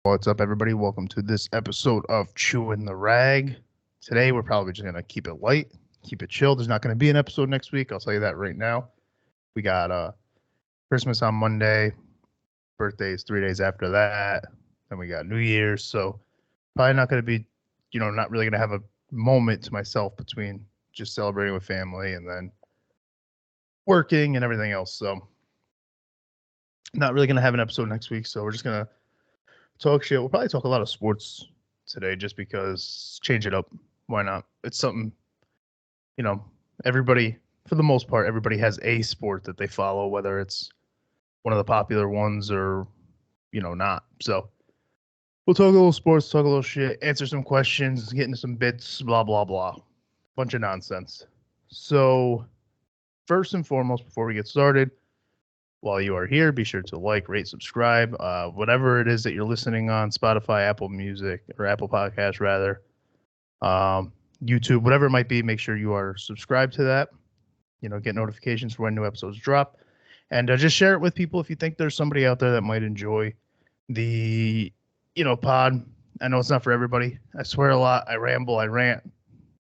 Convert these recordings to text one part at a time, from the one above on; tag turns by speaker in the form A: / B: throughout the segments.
A: What's up, everybody? Welcome to this episode of Chewing the Rag. Today, we're probably just going to keep it light, keep it chill. There's not going to be an episode next week. I'll tell you that right now. We got Christmas on Monday, birthdays 3 days after that. Then we got New Year's. So, probably not going to be, not really going to have a moment to myself between just celebrating with family and then working and everything else. So, not really going to have an episode next week. So, we're just going to talk shit. We'll probably talk a lot of sports today just because change it up. Why not? It's something, everybody, for the most part, everybody has a sport that they follow, whether it's one of the popular ones or, not. So we'll talk a little sports, talk a little shit, answer some questions, get into some bits, blah, blah, blah. Bunch of nonsense. So first and foremost, before we get started, while you are here, be sure to like, rate, subscribe, whatever it is that you're listening on, Spotify, Apple Music, or Apple Podcasts, rather, YouTube, whatever it might be, make sure you are subscribed to that, get notifications for when new episodes drop, and just share it with people if you think there's somebody out there that might enjoy the, pod. I know it's not for everybody. I swear a lot. I ramble, I rant.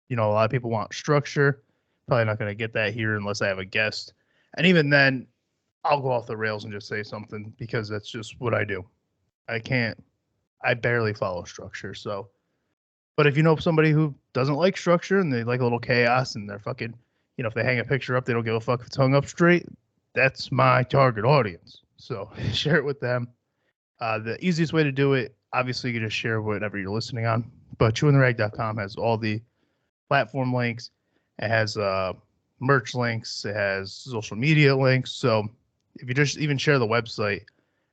A: A lot of people want structure. Probably not going to get that here unless I have a guest. And even then, I'll go off the rails and just say something because that's just what I do. I barely follow structure. So, but if you know somebody who doesn't like structure and they like a little chaos and they're fucking, if they hang a picture up, they don't give a fuck if it's hung up straight. That's my target audience. So share it with them. The easiest way to do it, obviously, you can just share whatever you're listening on. But chewinthерag.com has all the platform links. It has merch links. It has social media links. So if you just even share the website,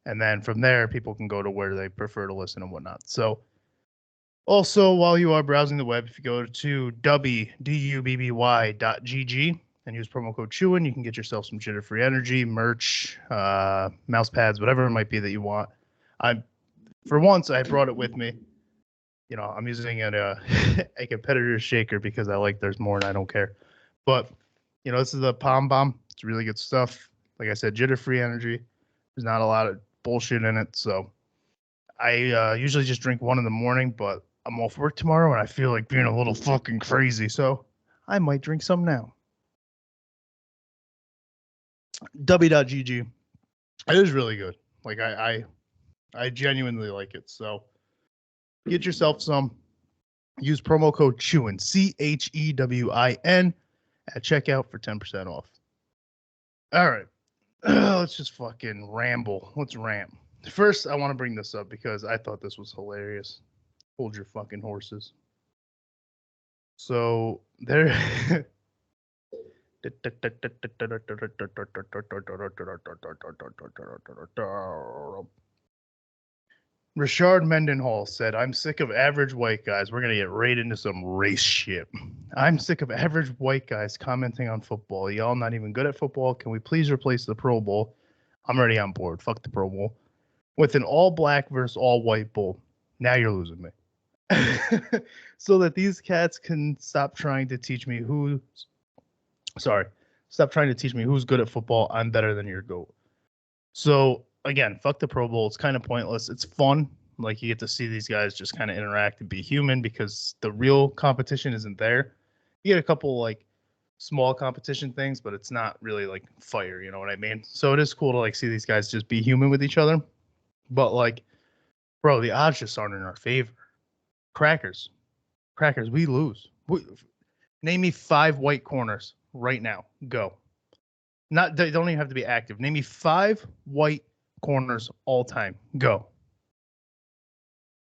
A: and then from there, people can go to where they prefer to listen and whatnot. So also, while you are browsing the web, if you go to dubby.gg and use promo code CHEWIN, you can get yourself some jitter-free energy, merch, mouse pads, whatever it might be that you want. For once, I brought it with me. I'm using a competitor's shaker because I like there's more and I don't care. But, this is a Palm Bomb. It's really good stuff. Like I said, jitter-free energy. There's not a lot of bullshit in it. So I usually just drink one in the morning, but I'm off work tomorrow and I feel like being a little fucking crazy. So I might drink some now. W.GG. It is really good. Like I genuinely like it. So get yourself some. Use promo code CHEWIN, CHEWIN, at checkout for 10% off. All right. Let's just fucking ramble. Let's rant. First, I want to bring this up because I thought this was hilarious. Hold your fucking horses. So there. Richard Mendenhall said, I'm sick of average white guys. We're going to get right into some race shit. I'm sick of average white guys commenting on football. Y'all not even good at football. Can we please replace the Pro Bowl? I'm already on board. Fuck the Pro Bowl. With an all black versus all white bowl. Now you're losing me. So that these cats can stop trying to teach me stop trying to teach me who's good at football. I'm better than your GOAT. So again, fuck the Pro Bowl. It's kind of pointless. It's fun. Like, you get to see these guys just kind of interact and be human because the real competition isn't there. You get a couple, like, small competition things, but it's not really, like, fire, you know what I mean? So it is cool to, like, see these guys just be human with each other. But, like, bro, the odds just aren't in our favor. Crackers, we lose. Name me 5 white corners right now. Go. They don't even have to be active. Name me 5 white corners all time. Go.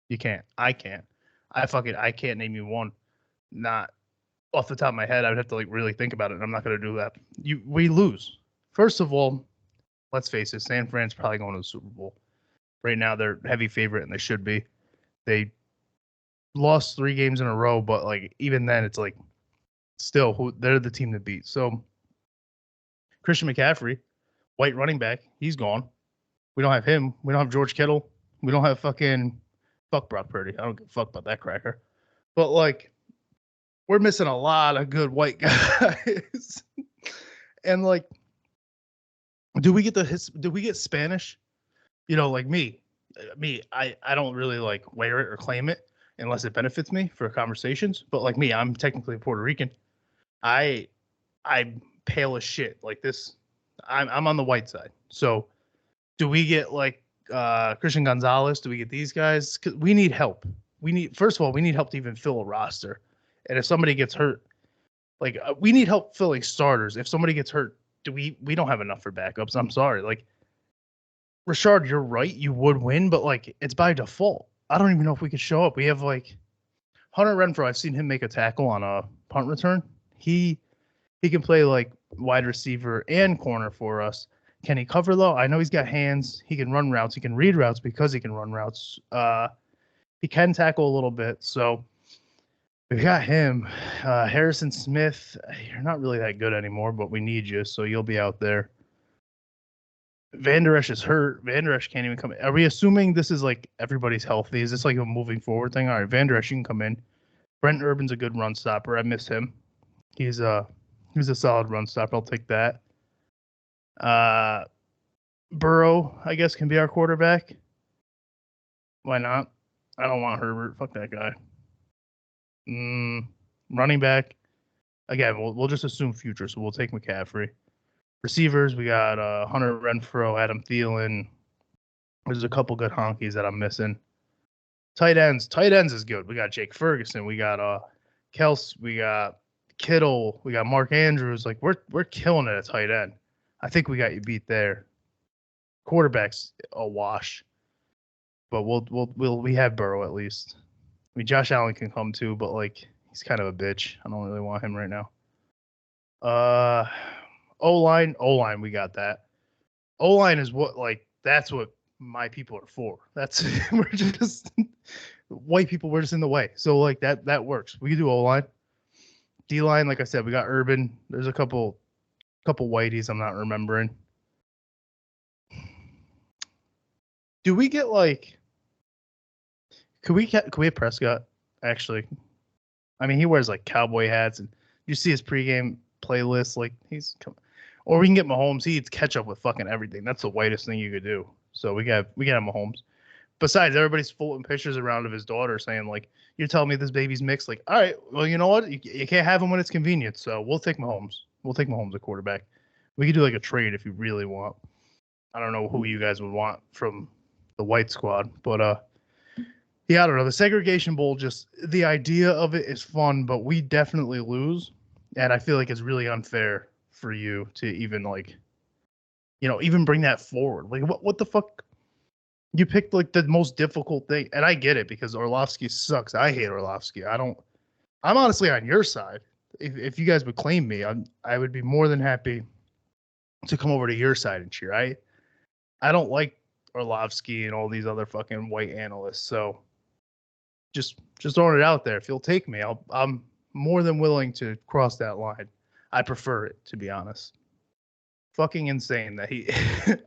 A: You can't. I can't. I can't name you one. Not off the top of my head. I would have to, like, really think about it, and I'm not going to do that. We lose. First of all, let's face it, San Fran's probably going to the Super Bowl. Right now, they're heavy favorite, and they should be. They lost 3 games in a row, but, like, even then, it's like, still, they're the team to beat. So Christian McCaffrey, white running back, he's gone. We don't have him. We don't have George Kittle. We don't have fuck Brock Purdy. I don't give a fuck about that cracker. But, like, we're missing a lot of good white guys. And, like, do we get Spanish? Like me. me, I don't really like wear it or claim it unless it benefits me for conversations. But like me, I'm technically Puerto Rican. I'm pale as shit. Like this, I'm on the white side. So do we get like Christian Gonzalez? Do we get these guys? 'Cause we need help. We need first of all, we need help to even fill a roster. And if somebody gets hurt, like we need help filling starters. If somebody gets hurt, we don't have enough for backups. I'm sorry. Like Rashard, you're right. You would win, but like it's by default. I don't even know if we could show up. We have like Hunter Renfro. I've seen him make a tackle on a punt return. He can play like wide receiver and corner for us. Can he cover though? I know he's got hands. He can run routes. He can read routes because he can run routes. He can tackle a little bit. So we've got him. Harrison Smith, you're not really that good anymore, but we need you, so you'll be out there. Van Der Esch is hurt. Van Der Esch can't even come in. Are we assuming this is like everybody's healthy? Is this like a moving forward thing? All right, Van Der Esch, you can come in. Brent Urban's a good run stopper. I miss him. He's a solid run stopper. I'll take that. Burrow, I guess, can be our quarterback. Why not? I don't want Herbert. Fuck that guy. Running back. Again, we'll just assume future, so we'll take McCaffrey. Receivers, we got Hunter Renfro, Adam Thielen. There's a couple good honkies that I'm missing. Tight ends is good. We got Jake Ferguson. We got Kels. We got Kittle. We got Mark Andrews. Like we're killing it at tight end. I think we got you beat there. Quarterback's a wash, but we have Burrow at least. I mean, Josh Allen can come too, but like he's kind of a bitch. I don't really want him right now. O-line, we got that. O-line is that's what my people are for. That's we're just white people. We're just in the way. So like that works. We can do O-line. D-line, like I said, we got Urban. There's a couple whiteys I'm not remembering. Do we get like? Could we have Prescott? Actually, I mean he wears like cowboy hats, and you see his pregame playlist. Like or we can get Mahomes. He eats ketchup with fucking everything. That's the whitest thing you could do. So we got Mahomes. Besides, everybody's floating pictures around of his daughter saying like, "You're telling me this baby's mixed?" Like, all right, well you know what? You can't have him when it's convenient. So we'll take Mahomes. We'll take Mahomes at quarterback. We could do like a trade if you really want. I don't know who you guys would want from the white squad, but yeah, I don't know. The segregation bowl, just the idea of it is fun, but we definitely lose, and I feel like it's really unfair for you to even like, even bring that forward. Like, what the fuck? You picked like the most difficult thing, and I get it because Orlovsky sucks. I hate Orlovsky. I'm honestly on your side. If you guys would claim me, I would be more than happy to come over to your side and cheer. I don't like Orlovsky and all these other fucking white analysts. So just throwing it out there. If you'll take me, I'm more than willing to cross that line. I prefer it, to be honest. Fucking insane that he.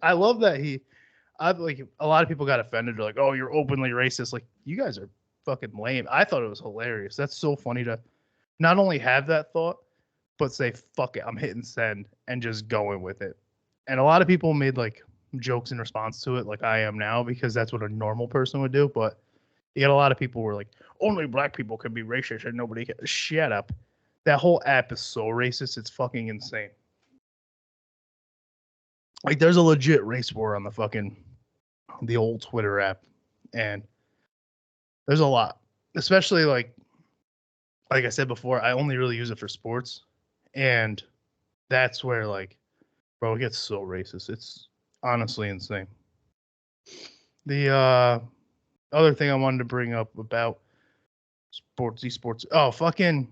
A: I love that he. Like a lot of people got offended. They're like, "Oh, you're openly racist." Like you guys are fucking lame. I thought it was hilarious. That's so funny to not only have that thought, but say, "Fuck it, I'm hitting send," and just going with it. And a lot of people made like jokes in response to it, like I am now, because that's what a normal person would do. But you got a lot of people who were like, only black people can be racist and nobody can. Shut up. That whole app is so racist. It's fucking insane. Like there's a legit race war on the old Twitter app. And there's a lot, especially like I said before, I only really use it for sports. And that's where like, bro, it gets so racist. It's honestly insane. The other thing I wanted to bring up about esports. Oh, fucking.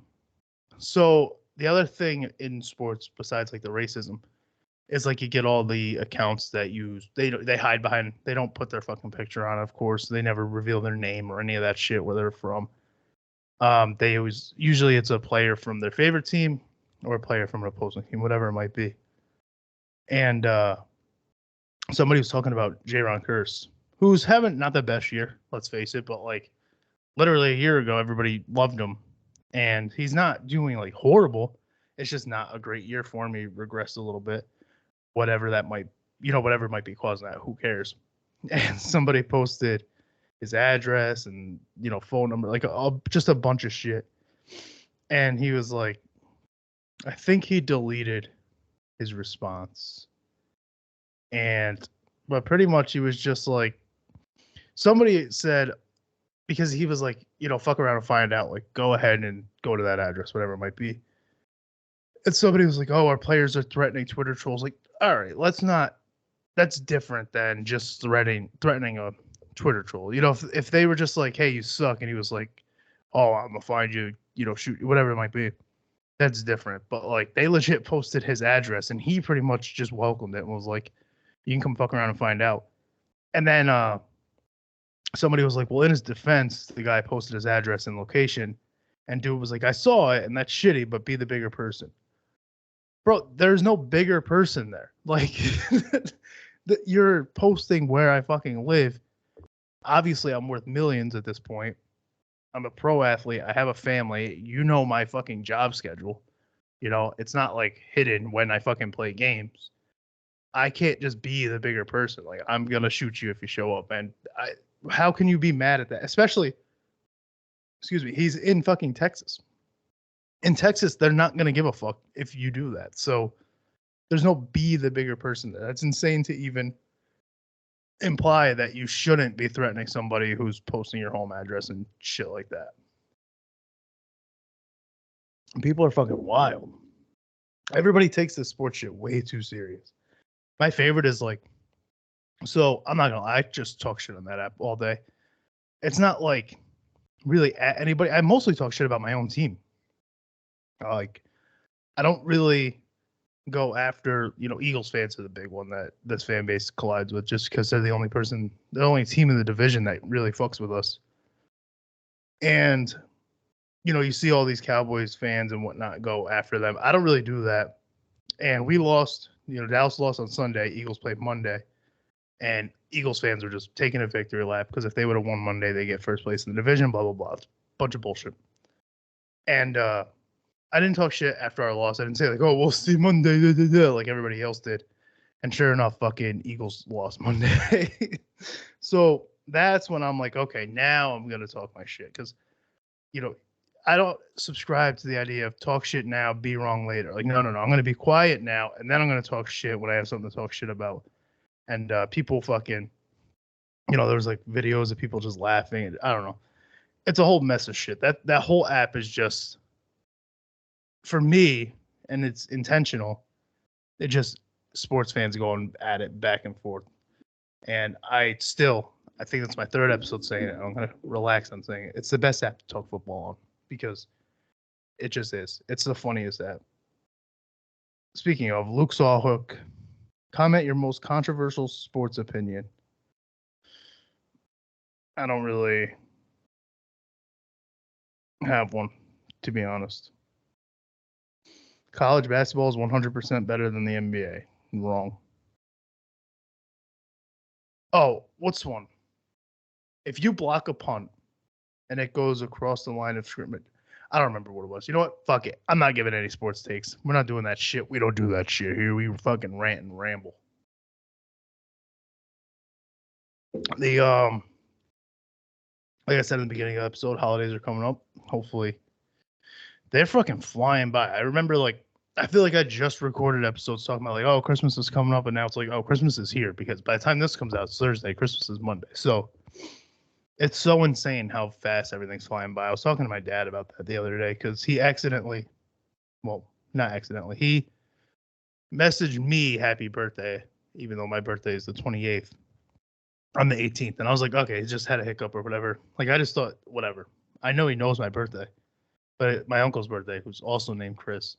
A: So the other thing in sports besides like the racism is like you get all the accounts that they hide behind. They don't put their fucking picture on. Of course, they never reveal their name or any of that shit where they're from. They usually it's a player from their favorite team or a player from an opposing team, whatever it might be. And somebody was talking about J-Ron Curse, who's having not the best year, let's face it, but like literally a year ago, everybody loved him. And he's not doing like horrible. It's just not a great year for him. He regressed a little bit. Whatever that might, whatever might be causing that. Who cares? and somebody posted his address and phone number, like just a bunch of shit. And he was like, I think he deleted his response. But pretty much he was just like, somebody said, because he was like, fuck around and find out, like, go ahead and go to that address, whatever it might be. And somebody was like, oh, our players are threatening Twitter trolls. Like, all right, that's different than just threatening a Twitter troll. If they were just like, hey, you suck, and he was like, oh, I'm gonna find you, shoot you, whatever it might be, that's different. But like, they legit posted his address, and he pretty much just welcomed it and was like, you can come fuck around and find out. And then somebody was like, well, in his defense, the guy posted his address and location, and dude was like, I saw it, and that's shitty, but be the bigger person. Bro, there's no bigger person there. Like, you're posting where I fucking live. Obviously, I'm worth millions at this point. I'm a pro athlete. I have a family. My fucking job schedule. It's not like hidden when I fucking play games. I can't just be the bigger person. Like, I'm going to shoot you if you show up. And how can you be mad at that? Especially, he's in fucking Texas. In Texas, they're not going to give a fuck if you do that. So there's no be the bigger person there. That's insane to even imply that you shouldn't be threatening somebody who's posting your home address and shit like that. People are fucking wild. Everybody takes this sports shit way too serious. My favorite is like, so I'm not gonna lie, I just talk shit on that app all day. It's not like really at anybody. I mostly talk shit about my own team. Like, I don't really go after, Eagles fans are the big one that this fan base collides with, just because they're the only team in the division that really fucks with us. And, you see all these Cowboys fans and whatnot go after them. I don't really do that. And we lost, Dallas lost on Sunday. Eagles played Monday. And Eagles fans are just taking a victory lap because if they would have won Monday, they get first place in the division, blah, blah, blah. It's a bunch of bullshit. And I didn't talk shit after our loss. I didn't say like, oh, we'll see Monday, like everybody else did. And sure enough, fucking Eagles lost Monday. So that's when I'm like, okay, now I'm going to talk my shit. Because, I don't subscribe to the idea of talk shit now, be wrong later. Like, no. I'm going to be quiet now, and then I'm going to talk shit when I have something to talk shit about. And people fucking, there was like videos of people just laughing. I don't know. It's a whole mess of shit. That whole app is just, for me, and it's intentional, it just sports fans going at it back and forth. And I think that's my third episode saying it. I'm going to relax on saying it. It's the best app to talk football on because it just is. It's the funniest app. Speaking of, Luke Sawhook, comment your most controversial sports opinion. I don't really have one, to be honest. College basketball is 100% better than the NBA. Wrong. Oh, what's one? If you block a punt and it goes across the line of scrimmage, I don't remember what it was. You know what? Fuck it. I'm not giving any sports takes. We're not doing that shit. We don't do that shit here. We fucking rant and ramble. Like I said in the beginning of the episode, holidays are coming up. Hopefully, they're fucking flying by. I remember, like, I feel like I just recorded episodes talking about, like, oh, Christmas is coming up, and now it's like, oh, Christmas is here, because by the time this comes out, it's Thursday, Christmas is Monday. So it's so insane how fast everything's flying by. I was talking to my dad about that the other day, because he not accidentally, he messaged me happy birthday, even though my birthday is the 28th. On the 18th, and I was like, okay, he just had a hiccup or whatever. Like, I just thought, whatever. I know he knows my birthday, but my uncle's birthday, who's also named Chris,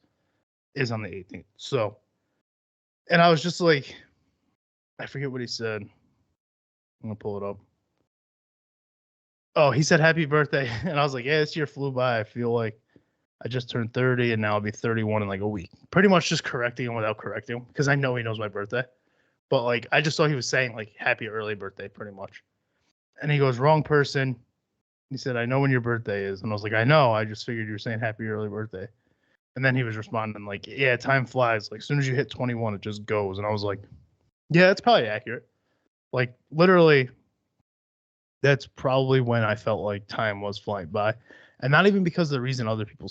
A: is on the 18th. So, and I was just like, I forget what he said. I'm gonna pull it up. Oh, he said happy birthday, and I was like, yeah, this year flew by. I feel like I just turned 30, and now I'll be 31 in like a week. Pretty much just correcting him without correcting him, because I know he knows my birthday. But, like, I just thought he was saying, like, happy early birthday, pretty much. And he goes, wrong person. He said, I know when your birthday is. And I was like, I know. I just figured you were saying happy early birthday. And then he was responding, like, yeah, time flies. Like, as soon as you hit 21, it just goes. And I was like, yeah, that's probably accurate. Like literally, that's probably when I felt like time was flying by, and not even because of the reason other people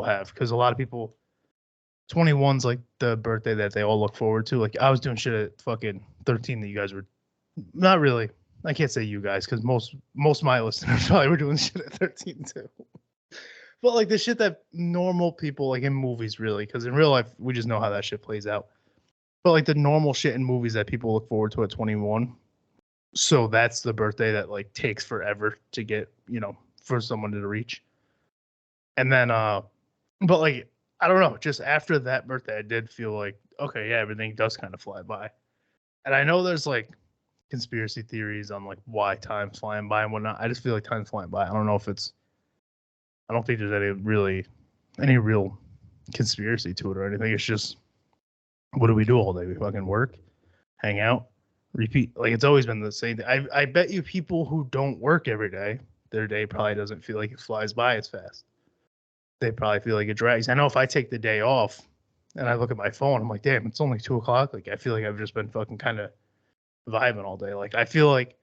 A: have, because a lot of people 21's like the birthday that they all look forward to. Like I was doing shit at fucking 13 that you guys were not really. I can't say you guys because most of my listeners probably were doing shit at 13 too. But like the shit that normal people like in movies really, because in real life we just know how that shit plays out. But like the normal shit in movies that people look forward to at 21. So that's the birthday that like takes forever to get, for someone to reach. And then but like I don't know, just after that birthday I did feel like okay, yeah, everything does kind of fly by. And I know there's like conspiracy theories on like why time's flying by and whatnot. I just feel like time's flying by. I don't know if I don't think there's any real conspiracy to it or anything. It's just what do we do all day? We fucking work, hang out, repeat. Like it's always been the same thing. I bet you people who don't work every day, their day probably doesn't feel like it flies by as fast. They probably feel like it drags. I know if I take the day off and I look at my phone, I'm like, damn, it's only 2 o'clock. Like I feel like I've just been fucking kind of vibing all day. Like I feel like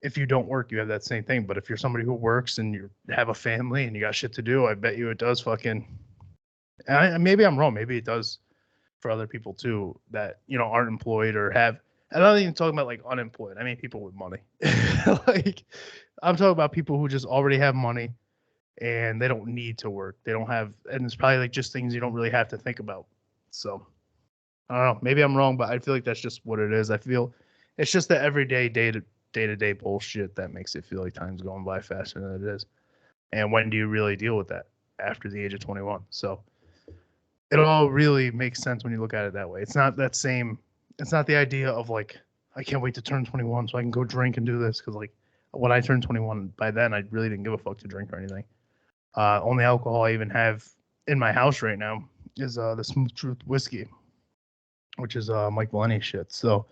A: if you don't work, you have that same thing. But if you're somebody who works and you have a family and you got shit to do, I bet you it does fucking. Maybe I'm wrong. Maybe it does for other people too that aren't employed or have. I'm not even talking about like unemployed. I mean people with money. Like I'm talking about people who just already have money and they don't need to work. They don't have, and it's probably like just things you don't really have to think about. So I don't know. Maybe I'm wrong, but I feel like that's just what it is. I feel it's just the everyday day-to-day bullshit that makes it feel like time's going by faster than it is. And when do you really deal with that? After the age of 21. So it all really makes sense when you look at it that way. It's not the idea of like, I can't wait to turn 21 so I can go drink and do this. Cause like when I turned 21, by then I really didn't give a fuck to drink or anything. Only alcohol I even have in my house right now is the Smooth Truth whiskey, which is Mike Valeni shit. So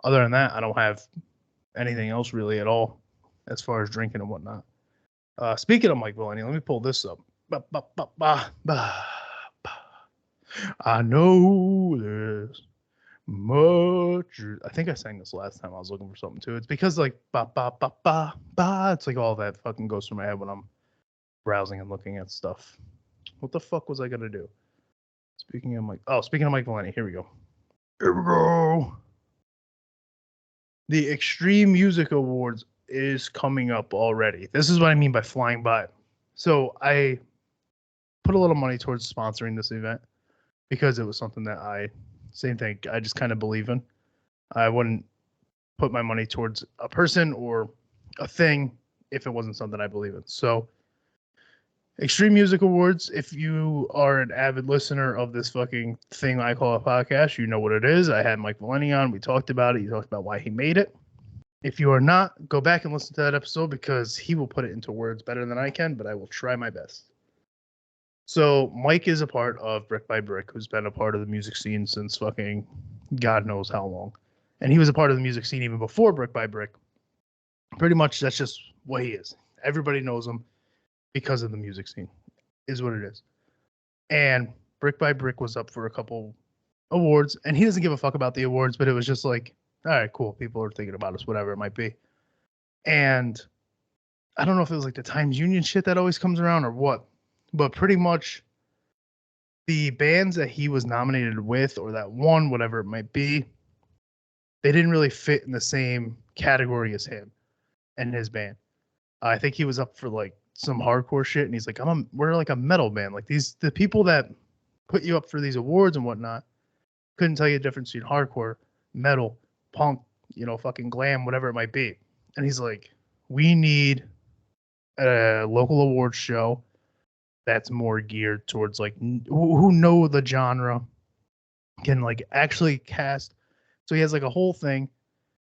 A: other than that, I don't have anything else really at all as far as drinking and whatnot. Speaking of Mike Valeni, let me pull this up. I know there's much. I think I sang this last time I was looking for something too. It's because like ba ba ba ba ba. It's like all that fucking goes through my head when I'm browsing and looking at stuff. What the fuck was I gonna do? Speaking of Mike Valeni, here we go. Here we go. The Extreme Music Awards is coming up already. This is what I mean by flying by. So I put a little money towards sponsoring this event because it was something that same thing, I just kind of believe in. I wouldn't put my money towards a person or a thing if it wasn't something I believe in. So Extreme Music Awards, if you are an avid listener of this fucking thing I call a podcast, you know what it is. I had Mike Valeni on. We talked about it. He talked about why he made it. If you are not, go back and listen to that episode because he will put it into words better than I can, but I will try my best. So Mike is a part of Brick by Brick, who's been a part of the music scene since fucking God knows how long. And he was a part of the music scene even before Brick by Brick. Pretty much that's just what he is. Everybody knows him because of the music scene, is what it is. And Brick by Brick was up for a couple awards, and he doesn't give a fuck about the awards, but it was just like, all right, cool. People are thinking about us, whatever it might be. And I don't know if it was like the Times Union shit that always comes around or what, but pretty much the bands that he was nominated with or that won, whatever it might be, they didn't really fit in the same category as him and his band. I think he was up for like some hardcore shit, and he's like, we're like a metal band. Like the people that put you up for these awards and whatnot couldn't tell you the difference between hardcore, metal, punk, fucking glam, whatever it might be. And he's like, we need a local awards show that's more geared towards like who know the genre, can like actually cast. So he has like a whole thing.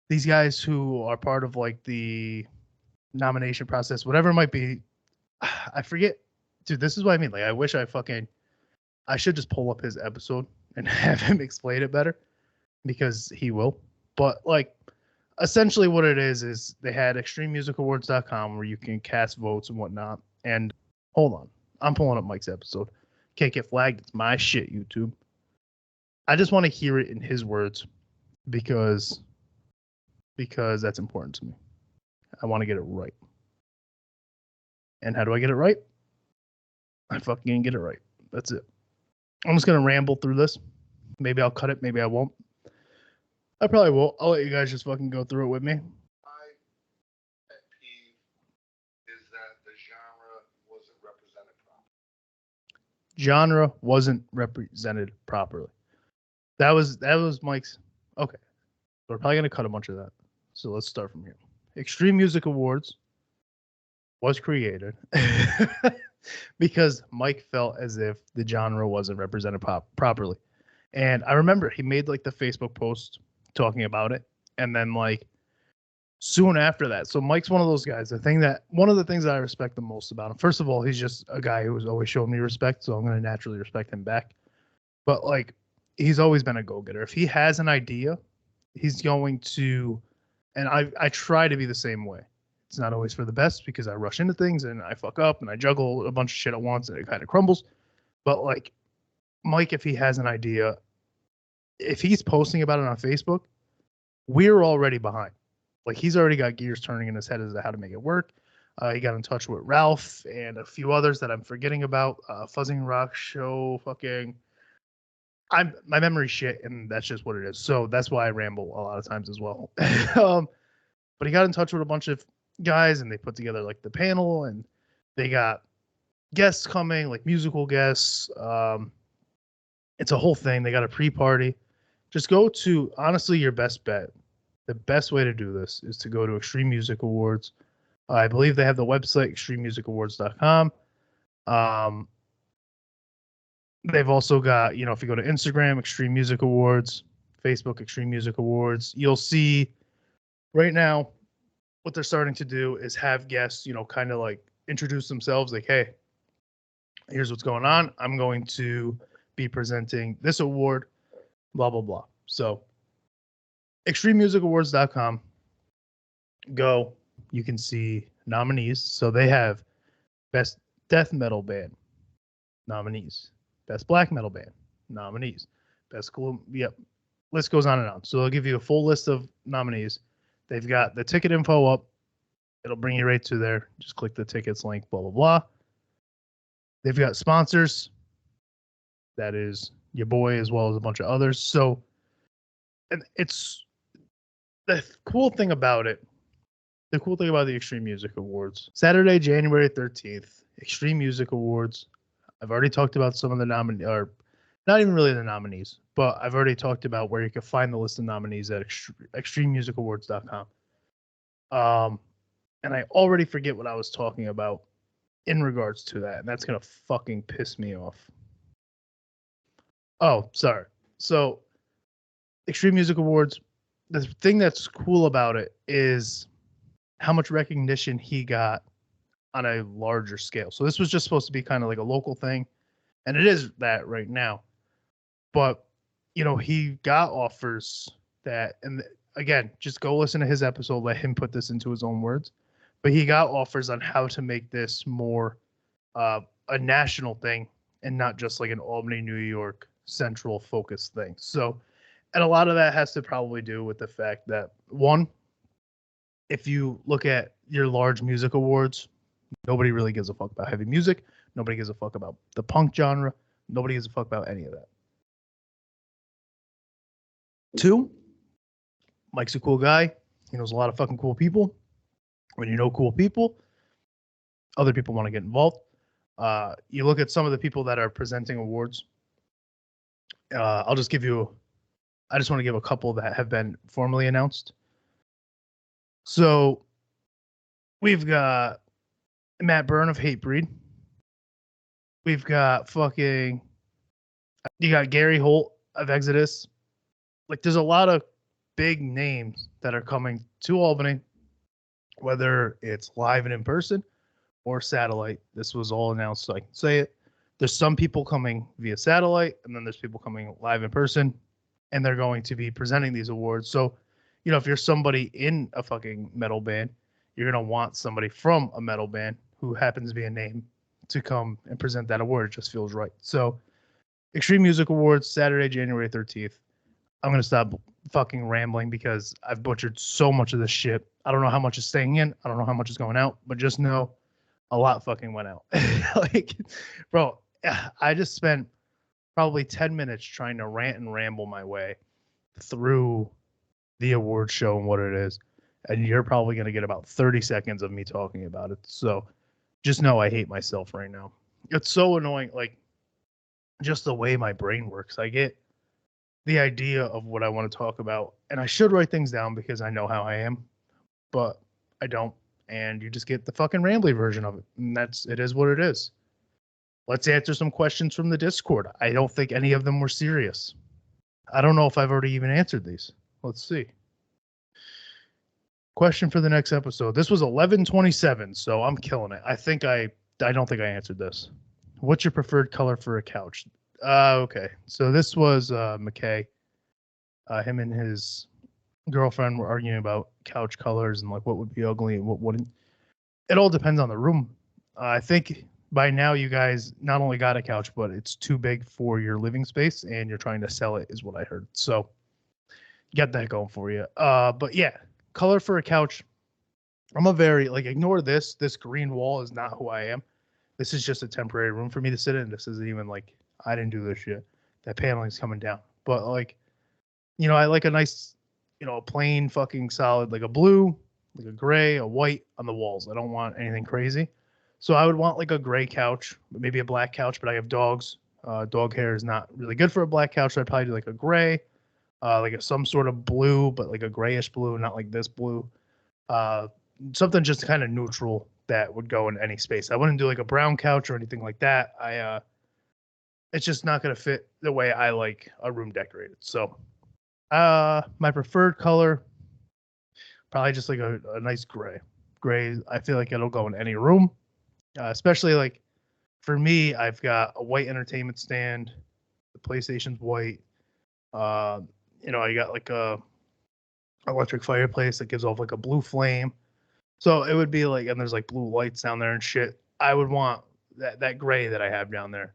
A: These guys who are part of like the nomination process, whatever it might be, I forget. Dude, this is what I mean. Like, I wish I should just pull up his episode and have him explain it better because he will. But like, essentially what it is they had extrememusicawards.com where you can cast votes and whatnot. And hold on, I'm pulling up Mike's episode. Can't get flagged. It's my shit, YouTube. I just want to hear it in his words because because that's important to me. I want to get it right. And how do I get it right? I fucking get it right. That's it. I'm just going to ramble through this. Maybe I'll cut it. Maybe I won't. I probably will. I'll let you guys just fucking go through it with me.
B: My pet peeve is that the genre wasn't represented properly.
A: Genre wasn't represented properly. That was Mike's. Okay. We're probably going to cut a bunch of that. So let's start from here. Extreme Music Awards was created because Mike felt as if the genre wasn't represented properly. And I remember he made like the Facebook post talking about it. And then like soon after that. So Mike's one of those guys. One of the things that I respect the most about him, first of all, he's just a guy who's always shown me respect. So I'm going to naturally respect him back. But like, he's always been a go-getter. If he has an idea, he's going to, and I try to be the same way. It's not always for the best because I rush into things and I fuck up and I juggle a bunch of shit at once and it kind of crumbles. But like Mike, if he has an idea, if he's posting about it on Facebook, we're already behind. Like he's already got gears turning in his head as to how to make it work. He got in touch with Ralph and a few others that I'm forgetting about. Fuzzing Rock Show, fucking. My memory's shit, and that's just what it is. So that's why I ramble a lot of times as well. But he got in touch with a bunch of guys, and they put together like the panel, and they got guests coming, like musical guests. It's a whole thing. They got a pre-party. Just go to, honestly, your best bet. The best way to do this is to go to Extreme Music Awards. I believe they have the website, extrememusicawards.com. They've also got, if you go to Instagram, Extreme Music Awards, Facebook, Extreme Music Awards, you'll see right now what they're starting to do is have guests, kind of like introduce themselves like, hey, here's what's going on. I'm going to be presenting this award, blah, blah, blah. So extrememusicawards.com, go. You can see nominees. So they have Best Death Metal Band nominees. Best Black Metal Band nominees. Best Gloom. Yep. List goes on and on. So they'll give you a full list of nominees. They've got the ticket info up. It'll bring you right to there. Just click the tickets link, blah, blah, blah. They've got sponsors. That is your boy as well as a bunch of others. So, and it's the cool thing about it. The cool thing about the Extreme Music Awards. Saturday, January 13th, Extreme Music Awards. I've already talked about some of the nominees, or not even really the nominees, but I've already talked about where you can find the list of nominees at extrememusicawards.com. And I already forget what I was talking about in regards to that, and that's going to fucking piss me off. Oh, sorry. So, Extreme Music Awards, the thing that's cool about it is how much recognition he got on a larger scale. So this was just supposed to be kind of like a local thing, and it is that right now. But, he got offers that, and again, just go listen to his episode, let him put this into his own words. But he got offers on how to make this more a national thing and not just like an Albany, New York central focus thing. So, and a lot of that has to probably do with the fact that, one, if you look at your large music awards, nobody really gives a fuck about heavy music. Nobody gives a fuck about the punk genre. Nobody gives a fuck about any of that. Two, Mike's a cool guy. He knows a lot of fucking cool people. When you know cool people, other people want to get involved. You look at some of the people that are presenting awards. I just want to give a couple that have been formally announced. So we've got Matt Byrne of Hatebreed. We've got you got Gary Holt of Exodus. Like, there's a lot of big names that are coming to Albany, whether it's live and in person or satellite. This was all announced, so I can say it. There's some people coming via satellite, and then there's people coming live in person, and they're going to be presenting these awards. So, if you're somebody in a fucking metal band, you're going to want somebody from a metal band who happens to be a name to come and present that award. It just feels right. So, Extreme Music Awards, Saturday, January 13th. I'm gonna stop fucking rambling because I've butchered so much of this shit. I don't know how much is staying in. I don't know how much is going out, but just know a lot fucking went out. Like, bro, I just spent probably 10 minutes trying to rant and ramble my way through the award show and what it is. And you're probably going to get about 30 seconds of me talking about it. So just know I hate myself right now. It's so annoying. Like, just the way my brain works. I get the idea of what I want to talk about, and I should write things down because I know how I am, but I don't. And you just get the fucking rambly version of it. And it is what it is. Let's answer some questions from the Discord. I don't think any of them were serious. I don't know if I've already even answered these. Let's see. Question for the next episode. This was 11:27, so I'm killing it. I don't think I answered this. What's your preferred color for a couch? Okay. So this was McKay. Him and his girlfriend were arguing about couch colors and like what would be ugly and what wouldn't. It all depends on the room. I think by now you guys not only got a couch, but it's too big for your living space and you're trying to sell it, is what I heard. So get that going for you. But yeah, color for a couch. I'm a very like ignore this. This green wall is not who I am. This is just a temporary room for me to sit in. This isn't even like I didn't do this shit. That paneling's coming down. But like, I like a nice, a plain fucking solid, like a blue, like a gray, a white on the walls. I don't want anything crazy. So I would want like a gray couch, maybe a black couch, but I have dogs. Dog hair is not really good for a black couch. So I'd probably do like a gray, some sort of blue, but like a grayish blue, not like this blue. Something just kind of neutral that would go in any space. I wouldn't do like a brown couch or anything like that. It's just not going to fit the way I like a room decorated. So, my preferred color, probably just like a nice gray. Gray, I feel like it'll go in any room, especially like for me, I've got a white entertainment stand. The PlayStation's white. I got like a electric fireplace that gives off like a blue flame. So it would be like, and there's like blue lights down there and shit. I would want that gray that I have down there.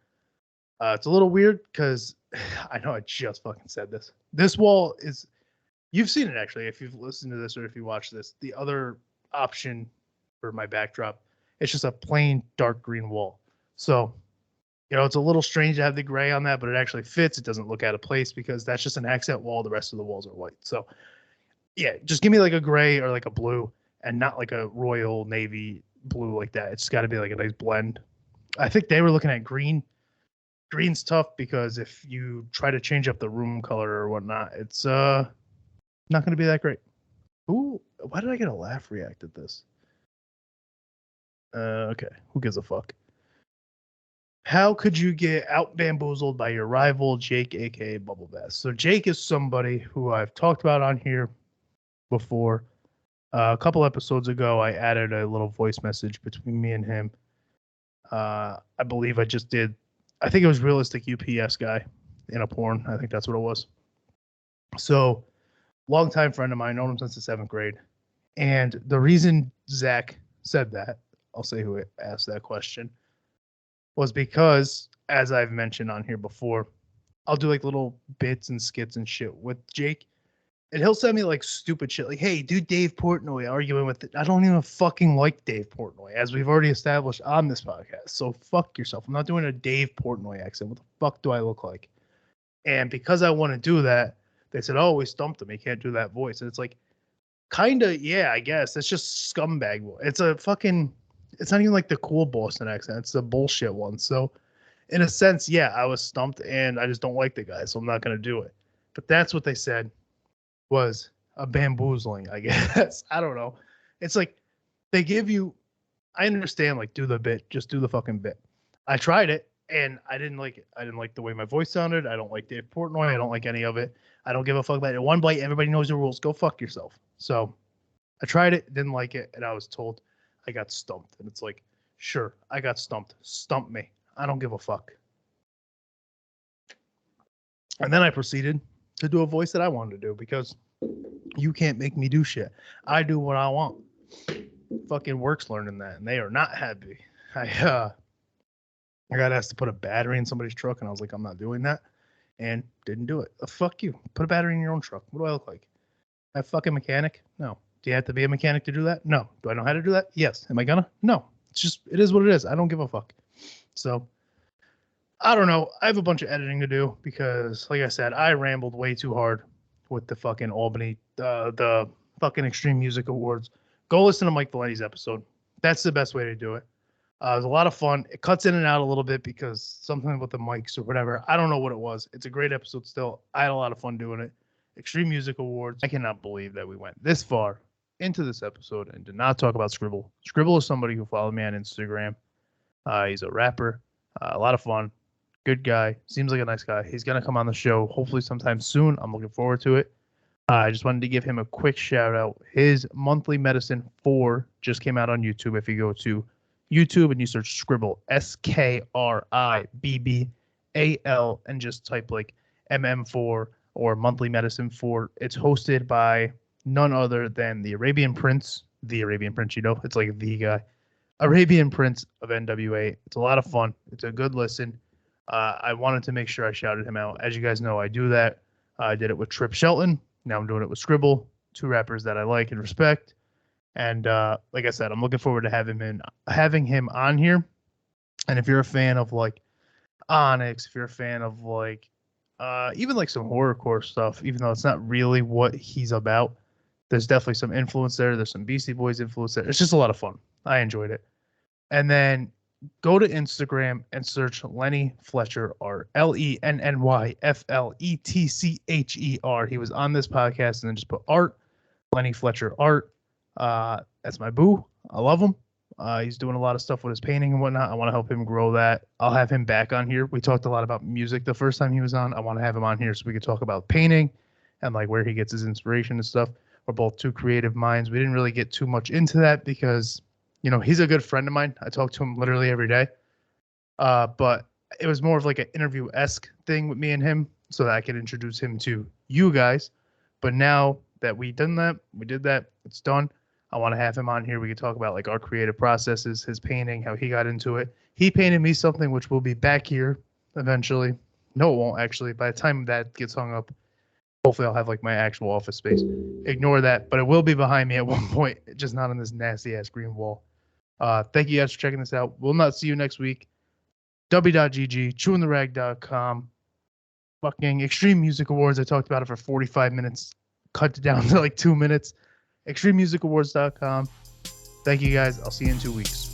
A: It's a little weird because I know I just fucking said this. This wall is, you've seen it actually, if you've listened to this or if you watch this. The other option for my backdrop, it's just a plain dark green wall. So, it's a little strange to have the gray on that, but it actually fits. It doesn't look out of place because that's just an accent wall. The rest of the walls are white. So, yeah, just give me like a gray or like a blue and not like a royal navy blue like that. It's got to be like a nice blend. I think they were looking at green. Green's tough because if you try to change up the room color or whatnot, it's not going to be that great. Ooh, why did I get a laugh react at this? Okay, who gives a fuck? How could you get out bamboozled by your rival, Jake, aka Bubble Bass? So Jake is somebody who I've talked about on here before. A couple episodes ago, I added a little voice message between me and him. I believe I just did. I think it was realistic UPS guy in a porn. I think that's what it was. So, longtime friend of mine, known him since the 7th grade. And the reason Zach said that, I'll say who asked that question, was because, as I've mentioned on here before, I'll do like little bits and skits and shit with Jake. And he'll send me like stupid shit like, hey, do Dave Portnoy arguing with it. I don't even fucking like Dave Portnoy, as we've already established on this podcast. So fuck yourself. I'm not doing a Dave Portnoy accent. What the fuck do I look like? And because I want to do that, they said, oh, we stumped him. He can't do that voice. And it's like, kind of, yeah, I guess. It's just scumbag voice. It's not even like the cool Boston accent. It's the bullshit one. So in a sense, yeah, I was stumped and I just don't like the guy. So I'm not going to do it. But that's what they said was a bamboozling, I guess. I don't know. It's like they give you, I understand, like, do the bit, just do the fucking bit. I tried it and I didn't like it. I didn't like the way my voice sounded. I don't like Dave Portnoy. I don't like any of it. I don't give a fuck about it. One bite, everybody knows the rules. Go fuck yourself. So I tried it, didn't like it, and I was told I got stumped. And it's like, sure, I got stumped. Stump me. I don't give a fuck. And then I proceeded to do a voice that I wanted to do because you can't make me do shit. I do what I want. Fucking work's learning that, and they are not happy. I got asked to put a battery in somebody's truck, and I was like, I'm not doing that. and didn't do it. Fuck you. Put a battery in your own truck. What do I look like? A fucking mechanic? No. Do you have to be a mechanic to do that? No. Do I know how to do that? Yes. Am I gonna? No. It's just, it is what it is. I don't give a fuck. So, I don't know. I have a bunch of editing to do because, like I said, I rambled way too hard with the fucking Albany, the fucking Extreme Music Awards. Go listen to Mike Valenti's episode. That's the best way to do it. It was a lot of fun. It cuts in and out a little bit because something with the mics or whatever. I don't know what it was. It's a great episode still. I had a lot of fun doing it. Extreme Music Awards. I cannot believe that we went this far into this episode and did not talk about Skribbal. Skribbal is somebody who followed me on Instagram. He's a rapper. A lot of fun. Good guy. Seems like a nice guy. He's going to come on the show hopefully sometime soon. I'm looking forward to it. I just wanted to give him a quick shout out. His monthly medicine 4 just came out on YouTube. If you go to YouTube and you search Skribbal, Skribbal, and just type like MM4 or monthly medicine 4. It's hosted by none other than the Arabian Prince, you know, it's like the guy, Arabian Prince of NWA. It's a lot of fun. It's a good listen. I wanted to make sure I shouted him out. As you guys know, I do that. I did it with Trip Shelton. Now I'm doing it with Skribbal, 2 rappers that I like and respect. And like I said, I'm looking forward to having him on here. And if you're a fan of like Onyx, if you're a fan of like even like some horrorcore stuff, even though it's not really what he's about, there's definitely some influence there. There's some Beastie Boys influence there. It's just a lot of fun. I enjoyed it. And then go to Instagram and search Lenny Fletcher Art. LENYFLETCHER. He was on this podcast and then just put art. Lenny Fletcher Art. That's my boo. I love him. He's doing a lot of stuff with his painting and whatnot. I want to help him grow that. I'll have him back on here. We talked a lot about music the first time he was on. I want to have him on here so we could talk about painting and like where he gets his inspiration and stuff. We're both 2 creative minds. We didn't really get too much into that because, you know, he's a good friend of mine. I talk to him literally every day. But it was more of like an interview-esque thing with me and him so that I could introduce him to you guys. But now that we did that, it's done. I want to have him on here. We could talk about like our creative processes, his painting, how he got into it. He painted me something which will be back here eventually. No, it won't actually. By the time that gets hung up, hopefully I'll have like my actual office space. Ignore that, but it will be behind me at one point, just not on this nasty ass green wall. Thank you guys for checking this out. We'll not see you next week. W.GG, chewingtherag.com. Fucking Extreme Music Awards. I talked about it for 45 minutes. Cut it down to like 2 minutes. ExtremeMusicAwards.com. Thank you guys. I'll see you in 2 weeks.